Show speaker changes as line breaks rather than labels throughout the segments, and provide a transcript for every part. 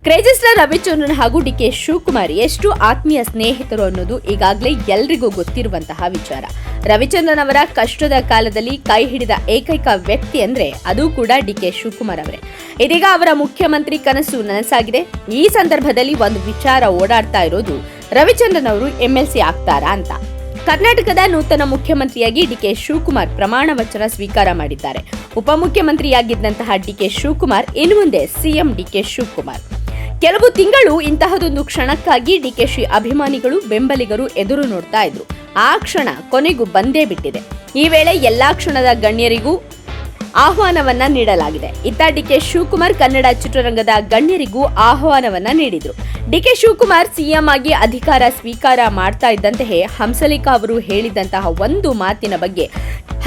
Crazy star Ravichandran ಹಾಗೂ DK Shivakumar ಎಷ್ಟು ಆತ್ಮೀಯ ಸ್ನೇಹಿತರು ಅನ್ನೋದು ಈಗಾಗಲೇ ಎಲ್ರಿಗೂ ಗೊತ್ತಿರುವಂತಹ ವಿಚಾರ. ರವಿಚಂದ್ರನ್ ಅವರ ಕಷ್ಟದ ಕಾಲದಲ್ಲಿ ಕೈ ಹಿಡಿದ ಏಕೈಕ ವ್ಯಕ್ತಿ ಅಂದ್ರೆ ಅದು ಕೂಡ ಡಿಕೆ ಶಿವಕುಮಾರ್ ಅವರೇ. ಇದೀಗ ಅವರ ಮುಖ್ಯಮಂತ್ರಿ ಕನಸು ನನಸಾಗಿದೆ. ಈ ಸಂದರ್ಭದಲ್ಲಿ ಒಂದು ವಿಚಾರ ಓಡಾಡ್ತಾ ಇರೋದು, ರವಿಚಂದ್ರನ್ ಅವರು MLC ಆಗ್ತಾರಾ ಅಂತ. ಕರ್ನಾಟಕದ ನೂತನ ಮುಖ್ಯಮಂತ್ರಿಯಾಗಿ ಡಿಕೆ ಶಿವಕುಮಾರ್ ಪ್ರಮಾಣ ವಚನ ಸ್ವೀಕಾರ ಮಾಡಿದ್ದಾರೆ. ಉಪಮುಖ್ಯಮಂತ್ರಿಯಾಗಿದ್ದಂತಹ ಡಿಕೆ ಶಿವಕುಮಾರ್ ಇನ್ನು ಮುಂದೆ ಸಿಎಂ ಡಿಕೆ ಶಿವಕುಮಾರ್. ಕೆಲವು ತಿಂಗಳು ಇಂತಹದೊಂದು ಕ್ಷಣಕ್ಕಾಗಿ ಡಿಕೆಶಿ ಅಭಿಮಾನಿಗಳು ಬೆಂಬಲಿಗರು ಎದುರು ನೋಡ್ತಾ ಇದ್ರು. ಆ ಕ್ಷಣ ಕೊನೆಗೂ ಬಂದೇ ಬಿಟ್ಟಿದೆ. ಈ ವೇಳೆ ಎಲ್ಲಾ ಕ್ಷಣದ ಗಣ್ಯರಿಗೂ ಆಹ್ವಾನವನ್ನ ನೀಡಲಾಗಿದೆ. ಇತ್ತ ಡಿಕೆ ಶಿವಕುಮಾರ್ ಕನ್ನಡ ಚಿತ್ರರಂಗದ ಗಣ್ಯರಿಗೂ ಆಹ್ವಾನವನ್ನ ನೀಡಿದ್ರು. ಡಿಕೆ ಶಿವಕುಮಾರ್ ಸಿಎಂ ಆಗಿ ಅಧಿಕಾರ ಸ್ವೀಕಾರ ಮಾಡ್ತಾ ಇದ್ದಂತೆಯೇ ಹಂಸಲೇಖಾ ಅವರು ಹೇಳಿದಂತಹ ಒಂದು ಮಾತಿನ ಬಗ್ಗೆ,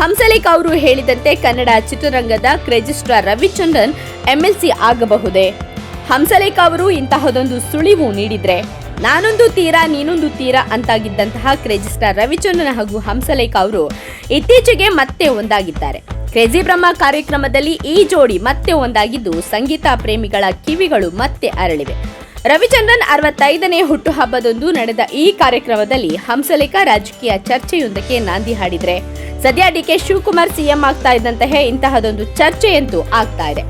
ಹಂಸಲೇಖಾ ಅವರು ಹೇಳಿದಂತೆ ಕನ್ನಡ ಚಿತ್ರರಂಗದ ಕ್ರೇಜಿ ಸ್ಟಾರ್ ರವಿಚಂದ್ರನ್ MLC ಆಗಬಹುದೇ? ಹಂಸಲೇಖಾ ಅವರು ಇಂತಹದೊಂದು ಸುಳಿವು ನೀಡಿದ್ರೆ ನಾನೊಂದು ತೀರಾ ನೀನೊಂದು ತೀರಾ ಅಂತಾಗಿದ್ದಂತಹ ಕ್ರೇಜಿ ಸ್ಟಾರ್ ರವಿಚಂದ್ರನ್ ಹಾಗೂ ಹಂಸಲೇಖಾ ಅವರು ಇತ್ತೀಚೆಗೆ ಮತ್ತೆ ಒಂದಾಗಿದ್ದಾರೆ. ಕ್ರೇಜಿ ಬ್ರಹ್ಮ ಕಾರ್ಯಕ್ರಮದಲ್ಲಿ ಈ ಜೋಡಿ ಮತ್ತೆ ಒಂದಾಗಿದ್ದು ಸಂಗೀತ ಪ್ರೇಮಿಗಳ ಕಿವಿಗಳು ಮತ್ತೆ ಅರಳಿವೆ. ರವಿಚಂದ್ರನ್ 65ನೇ ಹುಟ್ಟುಹಬ್ಬದಂದು ನಡೆದ ಈ ಕಾರ್ಯಕ್ರಮದಲ್ಲಿ ಹಂಸಲೇಖಾ ರಾಜಕೀಯ ಚರ್ಚೆಯೊಂದಕ್ಕೆ ನಾಂದಿ ಹಾಡಿದ್ರೆ, ಸದ್ಯ ಡಿಕೆ ಶಿವಕುಮಾರ್ ಸಿಎಂ ಆಗ್ತಾ ಇದ್ದಂತೆಯೇ ಇಂತಹದೊಂದು ಚರ್ಚೆಯಂತೂ ಆಗ್ತಾ ಇದೆ.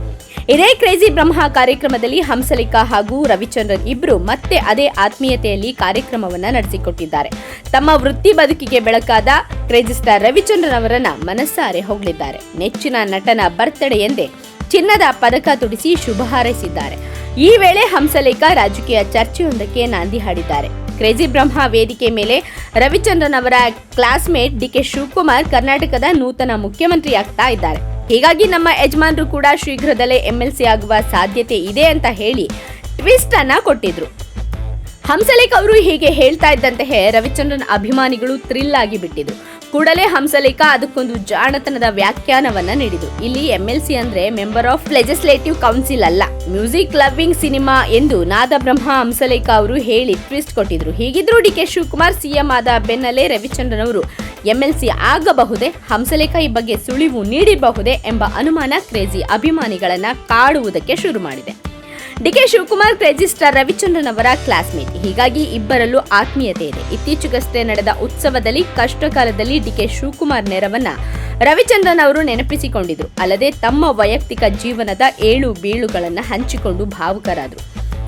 ಇದೇ ಕ್ರೇಜಿ ಬ್ರಹ್ಮ ಕಾರ್ಯಕ್ರಮದಲ್ಲಿ ಹಂಸಲೇಖಾ ಹಾಗೂ ರವಿಚಂದ್ರನ್ ಇಬ್ರು ಮತ್ತೆ ಅದೇ ಆತ್ಮೀಯತೆಯಲ್ಲಿ ಕಾರ್ಯಕ್ರಮವನ್ನ ನಡೆಸಿಕೊಟ್ಟಿದ್ದಾರೆ. ತಮ್ಮ ವೃತ್ತಿ ಬದುಕಿಗೆ ಬೆಳಕಾದ ಕ್ರೇಜಿ ಸ್ಟಾರ್ ರವಿಚಂದ್ರನ್ ಅವರನ್ನ ಮನಸ್ಸಾರೆ ಹೊಗಳಿದ್ದಾರೆ. ನೆಚ್ಚಿನ ನಟನ ಬರ್ತ್ಡೇ ಎಂದೇ ಚಿನ್ನದ ಪದಕ ತೊಡಿಸಿ ಶುಭ ಹಾರೈಸಿದ್ದಾರೆ. ಈ ವೇಳೆ ಹಂಸಲೇಖಾ ರಾಜಕೀಯ ಚರ್ಚೆಯೊಂದಕ್ಕೆ ನಾಂದಿ ಹಾಡಿದ್ದಾರೆ. ಕ್ರೇಜಿ ಬ್ರಹ್ಮ ವೇದಿಕೆ ಮೇಲೆ ರವಿಚಂದ್ರನ್ ಅವರ ಕ್ಲಾಸ್ಮೇಟ್ ಡಿಕೆ ಶಿವಕುಮಾರ್ ಕರ್ನಾಟಕದ ನೂತನ ಮುಖ್ಯಮಂತ್ರಿ ಆಗ್ತಾ ಇದ್ದಾರೆ. ಹೀಗಾಗಿ ನಮ್ಮ ಯಜಮಾನರು ಕೂಡ ಶೀಘ್ರದಲ್ಲೇ MLC ಆಗುವ ಸಾಧ್ಯತೆ ಇದೆ ಅಂತ ಹೇಳಿ ಟ್ವಿಸ್ಟ್ ಅನ್ನ ಕೊಟ್ಟಿದ್ರು. ಹಂಸಲೇಖಾ ಅವರು ಹೀಗೆ ಹೇಳ್ತಾ ಇದ್ದಂತೆಯೇ ರವಿಚಂದ್ರನ್ ಅಭಿಮಾನಿಗಳು ಥ್ರಿಲ್ ಆಗಿ ಬಿಟ್ಟಿದ್ರು. ಕೂಡಲೇ ಹಂಸಲೇಖಾ ಅದಕ್ಕೊಂದು ಜಾಣತನದ ವ್ಯಾಖ್ಯಾನವನ್ನ ನೀಡಿದ್ರು. ಇಲ್ಲಿ MLC ಅಂದ್ರೆ ಮೆಂಬರ್ ಆಫ್ ಲೆಜಿಸ್ಲೇಟಿವ್ ಕೌನ್ಸಿಲ್ ಅಲ್ಲ, ಮ್ಯೂಸಿಕ್ ಲವ್ವಿಂಗ್ ಸಿನಿಮಾ ಎಂದು ನಾದಬ್ರಹ್ಮ ಹಂಸಲೇಖಾ ಅವರು ಹೇಳಿ ಟ್ವಿಸ್ಟ್ ಕೊಟ್ಟಿದ್ರು. ಹೀಗಿದ್ರು ಡಿಕೆ ಶಿವಕುಮಾರ್ ಸಿಎಂ ಆದ ಬೆನ್ನಲ್ಲೇ ರವಿಚಂದ್ರನ್ ಅವರು MLC ಆಗಬಹುದೇ? ಹಂಸಲೇಖಾ ಈ ಬಗ್ಗೆ ಸುಳಿವು ನೀಡಿರಬಹುದೇ ಎಂಬ ಅನುಮಾನ ಕ್ರೇಜಿ ಅಭಿಮಾನಿಗಳನ್ನ ಕಾಡುವುದಕ್ಕೆ ಶುರು ಮಾಡಿದೆ. ಡಿಕೆ ಶಿವಕುಮಾರ್ ಕ್ರೇಜಿ ಸ್ಟಾರ್ ರವಿಚಂದ್ರನ್ ಅವರ ಕ್ಲಾಸ್ಮೇಟ್, ಹೀಗಾಗಿ ಇಬ್ಬರಲ್ಲೂ ಆತ್ಮೀಯತೆ ಇದೆ. ಇತ್ತೀಚೆಗಷ್ಟೇ ನಡೆದ ಉತ್ಸವದಲ್ಲಿ ಕಷ್ಟಕಾಲದಲ್ಲಿ ಡಿಕೆ ಶಿವಕುಮಾರ್ ನೆರವನ್ನ ರವಿಚಂದ್ರನ್ ಅವರು ನೆನಪಿಸಿಕೊಂಡಿದ್ರು. ಅಲ್ಲದೆ ತಮ್ಮ ವೈಯಕ್ತಿಕ ಜೀವನದ ಏಳು ಬೀಳುಗಳನ್ನ ಹಂಚಿಕೊಂಡು ಭಾವುಕರಾದರು.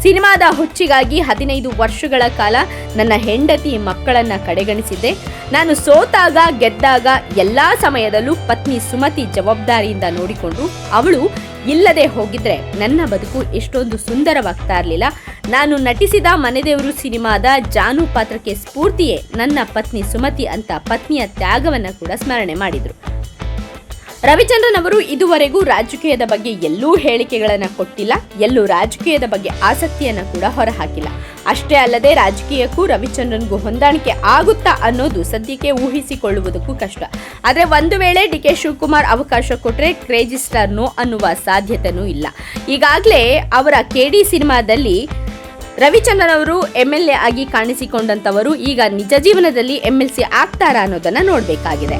ಸಿನಿಮಾದ ಹುಚ್ಚಿಗಾಗಿ 15 ವರ್ಷಗಳ ಕಾಲ ನನ್ನ ಹೆಂಡತಿ ಮಕ್ಕಳನ್ನ ಕಡೆಗಣಿಸಿದ್ದೆ. ನಾನು ಸೋತಾಗ ಗೆದ್ದಾಗ ಎಲ್ಲಾ ಸಮಯದಲ್ಲೂ ಪತ್ನಿ ಸುಮತಿ ಜವಾಬ್ದಾರಿಯಿಂದ ನೋಡಿಕೊಂಡು ಅವಳು ಇಲ್ಲದೆ ಹೋಗಿದ್ರೆ ನನ್ನ ಬದುಕು ಎಷ್ಟೊಂದು ಸುಂದರವಾಗ್ತಾ ಇರಲಿಲ್ಲ. ನಾನು ನಟಿಸಿದ ಮನೆದೇವರು ಸಿನಿಮಾದ ಜಾನು ಪಾತ್ರಕ್ಕೆ ಸ್ಫೂರ್ತಿಯೇ ನನ್ನ ಪತ್ನಿ ಸುಮತಿ ಅಂತ ಪತ್ನಿಯ ತ್ಯಾಗವನ್ನ ಕೂಡ ಸ್ಮರಣೆ ಮಾಡಿದ್ರು. ರವಿಚಂದ್ರನ್ ಅವರು ಇದುವರೆಗೂ ರಾಜಕೀಯದ ಬಗ್ಗೆ ಎಲ್ಲೂ ಹೇಳಿಕೆಗಳನ್ನ ಕೊಟ್ಟಿಲ್ಲ, ಎಲ್ಲೂ ರಾಜಕೀಯದ ಬಗ್ಗೆ ಆಸಕ್ತಿಯನ್ನ ಕೂಡ ಹೊರಹಾಕಿಲ್ಲ. ಅಷ್ಟೇ ಅಲ್ಲದೆ ರಾಜಕೀಯಕ್ಕೂ ರವಿಚಂದ್ರನ್ಗೂ ಹೊಂದಾಣಿಕೆ ಆಗುತ್ತಾ ಅನ್ನೋದು ಸದ್ಯಕ್ಕೆ ಊಹಿಸಿಕೊಳ್ಳುವುದಕ್ಕೂ ಕಷ್ಟ. ಆದ್ರೆ ಒಂದು ವೇಳೆ ಡಿಕೆ ಶಿವಕುಮಾರ್ ಅವಕಾಶ ಕೊಟ್ರೆ ಕ್ರೇಜಿ ಸ್ಟಾರ್ ನೋ ಅನ್ನುವ ಸಾಧ್ಯತೆನೂ ಇಲ್ಲ. ಈಗಾಗಲೇ ಅವರ KD ಸಿನಿಮಾದಲ್ಲಿ ರವಿಚಂದ್ರನ್ ಅವರು MLA ಆಗಿ ಕಾಣಿಸಿಕೊಂಡಂತವರು ಈಗ ನಿಜ ಜೀವನದಲ್ಲಿ MLC ಆಗ್ತಾರಾ ಅನ್ನೋದನ್ನ ನೋಡ್ಬೇಕಾಗಿದೆ.